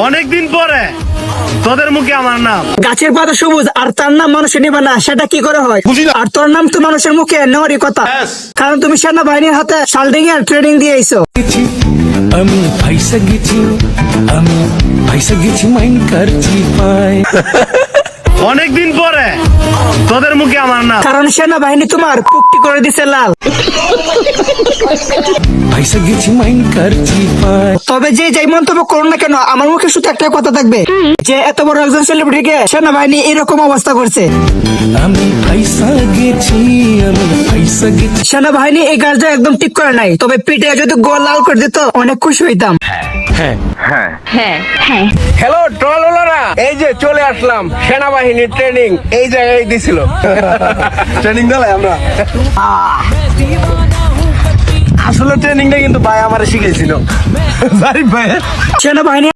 অনেকদিন পরে তোদের মুখে আমার নাম। গাছের পাতা সবুজ আর তার নাম মানুষে নেবে না, সেটা কি করে হয়? আর তোর নাম তো মানুষের মুখে নেওয়ারই কথা, কারণ তুমি সেনাবাহিনীর হাতে শালডিং এর ট্রেনিং দিয়ে আইছো। আমি ফাইসা গেছি মাইন্ড করছি পায়। অনেকদিন পরে তোদের মুখে আমার নাম। কারণ সেনাবাহিনী তোমার পুকটি করে দিছে লাল। ফাইসা গেছি মাইন্ড করছি পায়। তবে যে যাই মন্তব্য করো না কেন, আমার মুখে শুধু একটা কথা থাকবে, যে এত বড় একজন সেলিব্রিটিকে সেনাবাহিনী এরকম অবস্থা করছে। আমি ফাইসা গেছি। সেনাবাহিনী এই কাজটা একদম ঠিক করে নাই, তবে পিঠে যদি গোল লাল করে দিত অনেক খুশি হইতাম। হ্যালো ট্রলাররা, এই যে চলে আসলাম। সেনাবাহিনীর ট্রেনিং এই জায়গায় দিছিল। ট্রেনিং দিলাই আমরা। আসলে ট্রেনিংটা কিন্তু ভাই আমার শিখেছিল। জারিফ ভাই সেনাবাহিনী